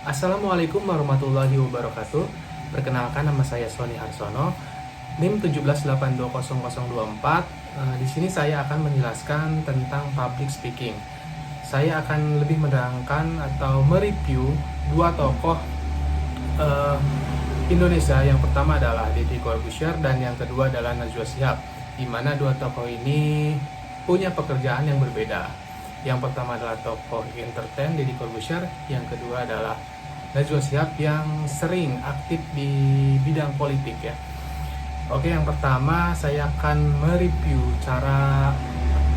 Assalamualaikum warahmatullahi wabarakatuh. Perkenalkan, nama saya Sony Harsono, NIM 1782024. Di sini saya akan menjelaskan tentang public speaking. Saya akan lebih menerangkan atau mereview dua tokoh Indonesia. Yang pertama adalah Deddy Corbuzier dan yang kedua adalah Najwa Shihab, di mana dua tokoh ini punya pekerjaan yang berbeda. Yang pertama adalah tokoh entertain Deddy Corbuzier, yang kedua adalah Najwa Shihab yang sering aktif di bidang politik ya. Oke, yang pertama saya akan mereview cara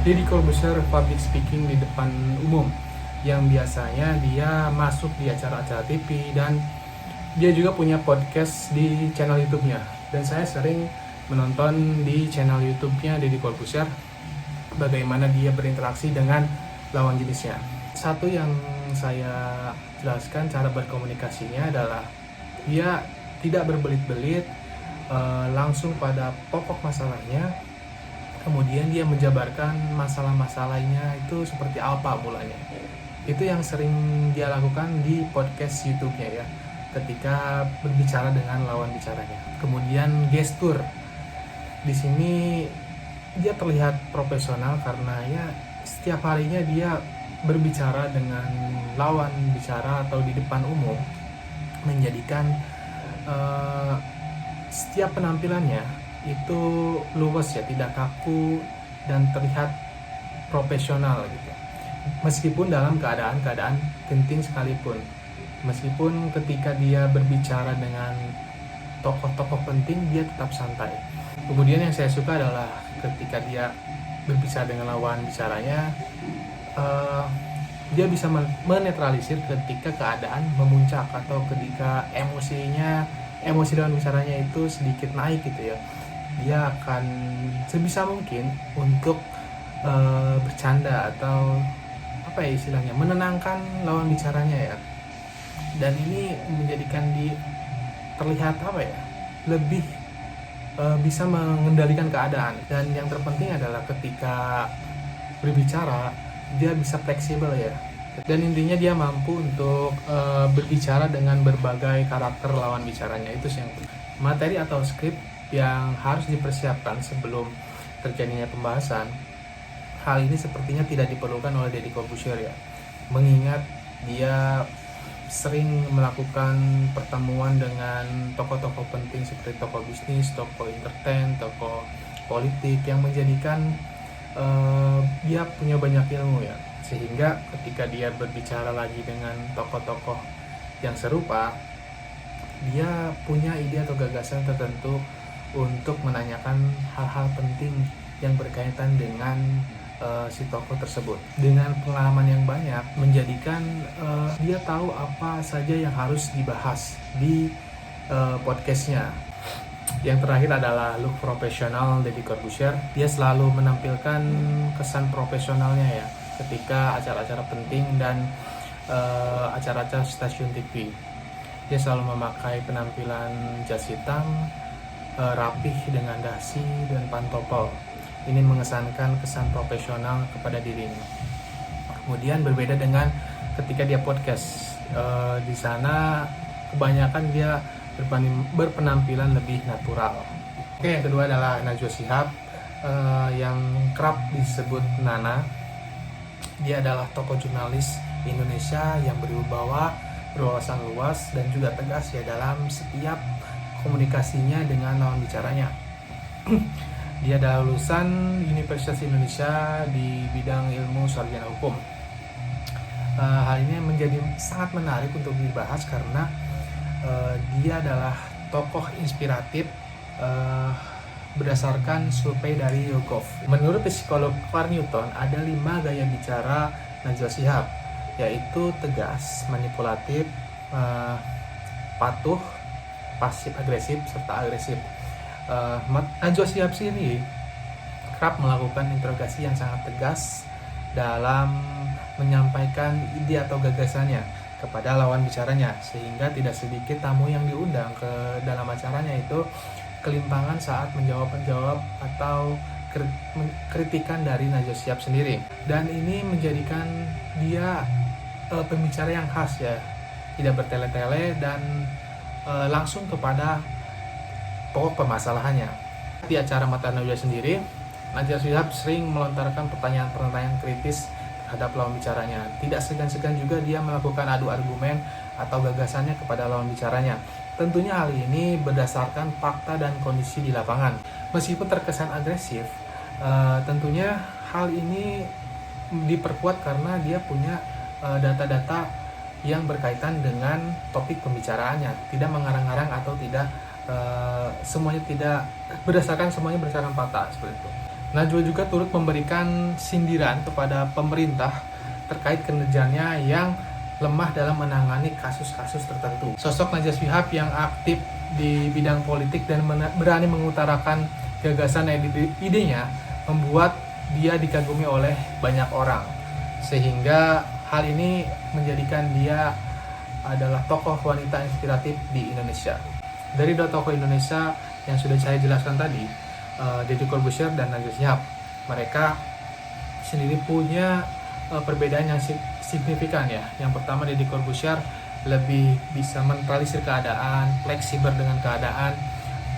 Deddy Corbuzier public speaking di depan umum, yang biasanya dia masuk di acara-acara TV dan dia juga punya podcast di channel YouTube-nya. Dan saya sering menonton di channel YouTube-nya Deddy Corbuzier bagaimana dia berinteraksi dengan lawan jenisnya. Satu yang saya jelaskan cara berkomunikasinya adalah dia tidak berbelit-belit, langsung pada pokok masalahnya. Kemudian dia menjabarkan masalah-masalahnya itu seperti apa mulanya. Itu yang sering dia lakukan di podcast YouTube-nya ya, ketika berbicara dengan lawan bicaranya. Kemudian gestur. Di sini dia terlihat profesional karena ya setiap harinya dia berbicara dengan lawan bicara atau di depan umum, menjadikan setiap penampilannya itu luwes ya, tidak kaku dan terlihat profesional gitu. Meskipun dalam keadaan genting sekalipun, meskipun ketika dia berbicara dengan tokoh-tokoh penting dia tetap santai. Kemudian yang saya suka adalah ketika dia berbicara dengan lawan bicaranya, dia bisa menetralisir ketika keadaan memuncak atau ketika emosi lawan bicaranya itu sedikit naik gitu ya. Dia akan sebisa mungkin untuk bercanda atau apa ya istilahnya, menenangkan lawan bicaranya ya. Dan ini menjadikan dia terlihat apa ya, lebih bisa mengendalikan keadaan. Dan yang terpenting adalah ketika berbicara dia bisa fleksibel ya. Dan intinya dia mampu untuk berbicara dengan berbagai karakter lawan bicaranya. Itu yang materi atau skrip yang harus dipersiapkan sebelum terjadinya pembahasan. Hal ini sepertinya tidak diperlukan oleh Deddy Corbuzier ya, mengingat dia sering melakukan pertemuan dengan tokoh-tokoh penting seperti tokoh bisnis, tokoh entertain, tokoh politik, yang menjadikan dia punya banyak ilmu ya, sehingga ketika dia berbicara lagi dengan tokoh-tokoh yang serupa, dia punya ide atau gagasan tertentu untuk menanyakan hal-hal penting yang berkaitan dengan si tokoh tersebut. Dengan pengalaman yang banyak, menjadikan dia tahu apa saja yang harus dibahas di podcastnya. Yang terakhir adalah look profesional Deddy Corbuzier. Dia selalu menampilkan kesan profesionalnya ya ketika acara-acara penting dan acara-acara stasiun TV. Dia selalu memakai penampilan jas hitam, rapih dengan dasi dan pantopel. Ini mengesankan kesan profesional kepada dirinya. Kemudian berbeda dengan ketika dia podcast, di sana kebanyakan dia berpenampilan lebih natural. Oke, yang kedua adalah Najwa Shihab, yang kerap disebut Nana. Dia adalah tokoh jurnalis Indonesia yang berwibawa, berwawasan luas dan juga tegas ya dalam setiap komunikasinya dengan lawan bicaranya. Dia adalah lulusan Universitas Indonesia di bidang ilmu sarjana hukum. Hal ini menjadi sangat menarik untuk dibahas karena dia adalah tokoh inspiratif berdasarkan survei dari YouGov. Menurut psikolog Carl Newton, ada 5 gaya bicara Najwa Shihab, yaitu tegas, manipulatif, patuh, pasif agresif, serta agresif. Najwa Shihab sendiri kerap melakukan interogasi yang sangat tegas dalam menyampaikan ide atau gagasannya kepada lawan bicaranya, sehingga tidak sedikit tamu yang diundang ke dalam acaranya itu kelimpangan saat menjawab atau kritikan dari Najwa Shihab sendiri. Dan ini menjadikan dia pembicara yang khas ya, tidak bertele-tele, dan langsung kepada pokok permasalahannya. Di acara Mata Najwa sendiri, Najwa Shihab sering melontarkan pertanyaan-pertanyaan kritis terhadap lawan bicaranya. Tidak segan-segan juga dia melakukan adu argumen atau gagasannya kepada lawan bicaranya. Tentunya hal ini berdasarkan fakta dan kondisi di lapangan. Meskipun terkesan agresif, tentunya hal ini diperkuat karena dia punya data-data yang berkaitan dengan topik pembicaraannya, tidak mengarang-arang atau tidak semuanya berdasarkan fakta seperti itu. Najwa juga turut memberikan sindiran kepada pemerintah terkait kinerjanya yang lemah dalam menangani kasus-kasus tertentu. Sosok Najwa Shihab yang aktif di bidang politik dan berani mengutarakan gagasan dan idenya membuat dia dikagumi oleh banyak orang, sehingga hal ini menjadikan dia adalah tokoh wanita inspiratif di Indonesia. Dari dua tokoh Indonesia yang sudah saya jelaskan tadi, Deddy Corbuzier dan Najwa Shihab, mereka sendiri punya perbedaan yang signifikan ya. Yang pertama, Deddy Corbuzier lebih bisa menetralisir keadaan, fleksibel dengan keadaan,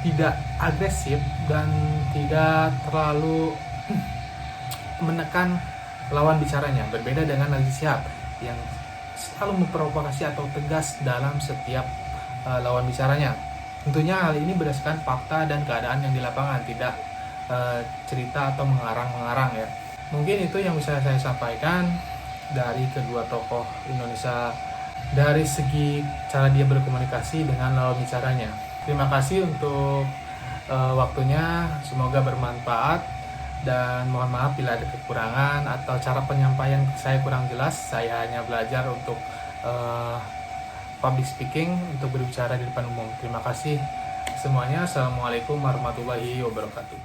tidak agresif dan tidak terlalu menekan lawan bicaranya. Berbeda dengan Najwa Shihab yang selalu memprovokasi atau tegas dalam setiap lawan bicaranya. Tentunya hal ini berdasarkan fakta dan keadaan yang di lapangan, tidak cerita atau mengarang-mengarang ya. Mungkin itu yang bisa saya sampaikan dari kedua tokoh Indonesia dari segi cara dia berkomunikasi dengan lawan bicaranya. Terima kasih untuk waktunya, semoga bermanfaat, dan mohon maaf bila ada kekurangan atau cara penyampaian saya kurang jelas. Saya hanya belajar untuk public speaking, untuk berbicara di depan umum. Terima kasih semuanya. Assalamualaikum warahmatullahi wabarakatuh.